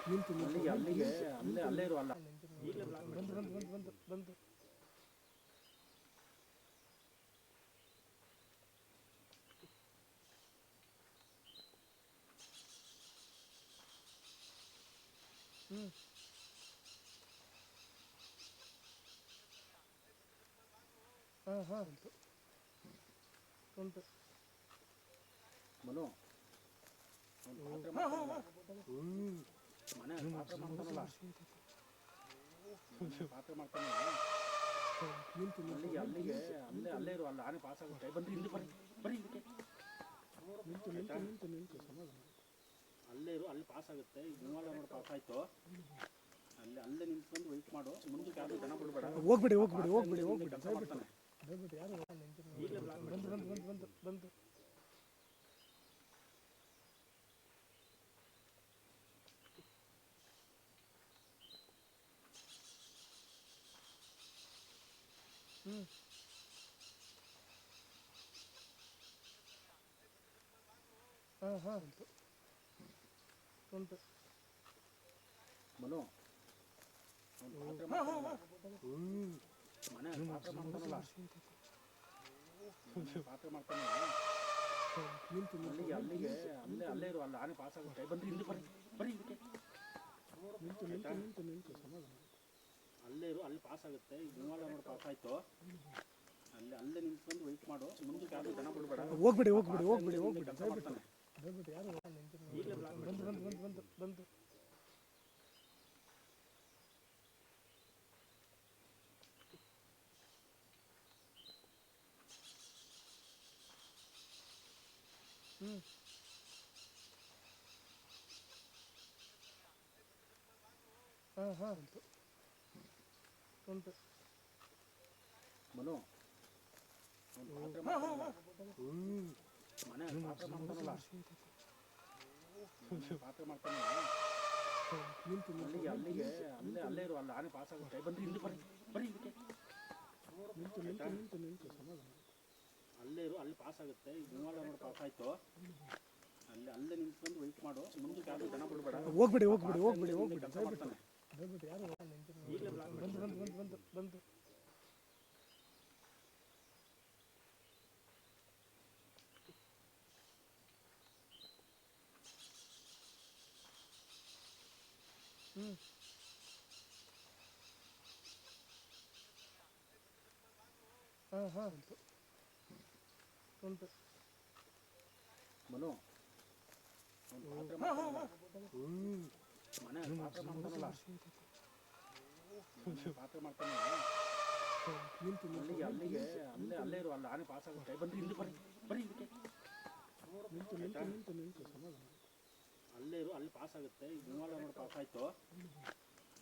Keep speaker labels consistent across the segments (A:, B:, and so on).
A: ನಿಂತು
B: ಅಲ್ಲಿಗೆ ಅಲ್ಲಿಗೆ ಅಲ್ಲೇ ಅಲ್ಲೇ ಇರುವ ಅಲ್ಲ ಈಗಲೇ ಬ್ಲಾಕ್
A: ಬಂದು ಬಂದು ಬಂದು ಬಂದು ಬಂದು ಹ್ಞೂ ಹಾಂ ಹಾಂ ಉಂಟು
B: ಮನು ಒಂದು ಪಾತ್ರೆ ಮನೆ ಪಾತ್ರೆ ಮಾಡ್ತಾನಲ್ಲ ಪಾತ್ರೆ ಮಾಡ್ತಾನಲ್ಲ
A: ನಿಂತು
B: ಅಲ್ಲಿಗೆ ಅಲ್ಲಿಗೆ ಅಲ್ಲೇ ಅಲ್ಲೇ ಇರುವ ಅಲ್ಲ ಆನೆ ಪಾಸ್ ಆಗುತ್ತೆ ಬಂದು ಹಿಂದೆ ಬರ್ರಿ ಬರ್ರಿ ಇದಕ್ಕೆ
A: ನಿಂತು ನಿಂತು ನಿಂತು ನಿಂತು ಸಮಾಧಾನ
B: ಅಲ್ಲೇ ಇರು ಅಲ್ಲಿ ಪಾಸ್ ಆಗುತ್ತೆ ಈಗ ಮೂವಲ್ಲ ನೋಡಿ ಪಾಸ್ ಆಯ್ತು ಅಲ್ಲಿ ಅಲ್ಲೇ ನಿಂತ್ಕೊಂಡು ವೆಯ್ಟ್ ಮಾಡು ಮುಂದಕ್ಕೆ ಯಾರು ಜನ ಬಿಡಬೇಡ
A: ಹೋಗ್ಬಿಡಿ ಹೋಗ್ಬಿಡಿ ಹೋಗ್ಬಿಡಿ ಹೋಗ್ಬಿಡಿ
B: ಕೆಲಸ ಮಾಡ್ತಾನೆ
A: ದಯವಿಟ್ಟು ಯಾರು
B: ಈಗಲೇ ಬ್ಲಾಕ್
A: ಬಂದು ಬಂದು ಬಂದು ಬಂದು ಬಂದು ಹ್ಞೂ ಹಾಂ ಹಾಂ ಉಂಟು ಉಂಟು
B: ಮನು ಒಂದು ಪಾತ್ರೆ ಮಾಡ್ತಾನಲ್ಲ ಮನೆ ಪಾತ್ರೆ ಮಾಡ್ತಾನಲ್ಲ ಪಾತ್ರೆ ಮಾಡ್ತಾನಲ್ಲ
A: ನಿಂತು
B: ಅಲ್ಲಿಗೆ ಅಲ್ಲಿಗೆ ಅಲ್ಲೇ ಅಲ್ಲೇ ಇರುವ ಅಲ್ಲ ಆನೆ ಪಾಸ್ ಆಗುತ್ತೆ ಬಂದು ಹಿಂದೆ ಬರ್ರಿ ಬರ್ರಿ ಇದಕ್ಕೆ
A: ನಿಂತು ನಿಂತು ನಿಂತು ನಿಂತು ಸಮಾಧಾನ
B: ಅಲ್ಲೇ ಇರು ಅಲ್ಲಿ ಪಾಸ್ ಆಗುತ್ತೆ ಈಗ ಮೂವಲ್ಲ ನೋಡಿ ಪಾಸ್ ಆಯ್ತು ಅಲ್ಲಿ ಅಲ್ಲೇ ನಿಂತ್ಕೊಂಡು ವೆಯ್ಟ್ ಮಾಡು ಮುಂದಕ್ಕೆ ಯಾರು ಜನ ಬಿಡಬೇಡ
A: ಹೋಗ್ಬಿಡಿ ಹೋಗ್ಬಿಡಿ ಹೋಗ್ಬಿಡಿ ಹೋಗ್ಬಿಡಿ
B: ಕೆಲಸ ಮಾಡ್ತಾನೆ
A: ದಯವಿಟ್ಟು ಯಾರು
B: ಈಗಲೇ ಬ್ಲಾಕ್
A: ಬಂದು ಬಂದು ಬಂದು ಬಂದು ಬಂದು ಹ್ಞೂ ಹಾಂ ಹಾಂ ಉಂಟು ಉಂಟು
B: ಮನು ಒಂದು ಪಾತ್ರೆ ಮಾಡ್ತಾನಲ್ಲ ಮನೆ ಪಾತ್ರೆ ಮಾಡ್ತಾನಲ್ಲ ಪಾತ್ರೆ ಮಾಡ್ತಾನಲ್ಲ
A: ನಿಂತು
B: ಅಲ್ಲಿಗೆ ಅಲ್ಲಿಗೆ ಅಲ್ಲೇ ಅಲ್ಲೇ ಇರುವ ಅಲ್ಲ ಆನೆ ಪಾಸ್ ಆಗುತ್ತೆ ಬಂದು ಹಿಂದೆ ಬರ್ರಿ ಬರ್ರಿ ಇದಕ್ಕೆ
A: ನಿಂತು ನಿಂತು ನಿಂತು ನಿಂತು ಸಮಾಧಾನ
B: ಅಲ್ಲೇ ಇರು ಅಲ್ಲಿ ಪಾಸ್ ಆಗುತ್ತೆ ಈಗ ಮೂವಲ್ಲ ನೋಡಿ ಪಾಸ್ ಆಯ್ತು ಅಲ್ಲಿ ಅಲ್ಲೇ ನಿಂತ್ಕೊಂಡು ವೆಯ್ಟ್ ಮಾಡು ಮುಂದಕ್ಕೆ ಯಾರು ಜನ ಬಿಡಬೇಡ
A: ಹೋಗ್ಬಿಡಿ ಹೋಗ್ಬಿಡಿ ಹೋಗ್ಬಿಡಿ ಹೋಗ್ಬಿಡಿ
B: ಕೆಲಸ ಮಾಡ್ತಾನೆ
A: ದಯವಿಟ್ಟು ಯಾರು
B: ಈಗಲೇ ಬ್ಲಾಕ್
A: ಬಂದು ಬಂದು ಬಂದು ಬಂದು ಬಂದು ಹ್ಞೂ ಹಾಂ ಹಾಂ ಉಂಟು ಉಂಟು
B: ಮನು ಒಂದು ಪಾತ್ರೆ ಮಾಡ್ತಾನಲ್ಲ ಮನೆ ಪಾತ್ರೆ ಮಾಡ್ತಾನಲ್ಲ ಪಾತ್ರೆ ಮಾಡ್ತಾನಲ್ಲ
A: ನಿಂತು
B: ಅಲ್ಲಿಗೆ ಅಲ್ಲಿಗೆ ಅಲ್ಲೇ ಅಲ್ಲೇ ಇರುವ ಅಲ್ಲ ಆನೆ ಪಾಸ್ ಆಗುತ್ತೆ ಬಂದು ಹಿಂದೆ ಬರ್ರಿ ಬರ್ರಿ ಇದಕ್ಕೆ
A: ನಿಂತು ನಿಂತು ನಿಂತು ನಿಂತು ಸಮಾಧಾನ
B: ಅಲ್ಲೇ ಇರು ಅಲ್ಲಿ ಪಾಸ್ ಆಗುತ್ತೆ ಈಗ ಮೂವಲ್ಲ ನೋಡಿ ಪಾಸ್ ಆಯ್ತು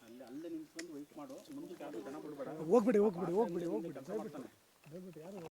B: ಅಲ್ಲಿ ಅಲ್ಲೇ ನಿಂತ್ಕೊಂಡು ವೆಯ್ಟ್ ಮಾಡು ಮುಂದಕ್ಕೆ ಯಾರು ಜನ ಬಿಡಬೇಡ
A: ಹೋಗ್ಬಿಡಿ ಹೋಗ್ಬಿಡಿ ಹೋಗ್ಬಿಡಿ ಹೋಗ್ಬಿಡಿ
B: ಕೆಲಸ ಮಾಡ್ತಾನೆ
A: ದಯವಿಟ್ಟು ಯಾರು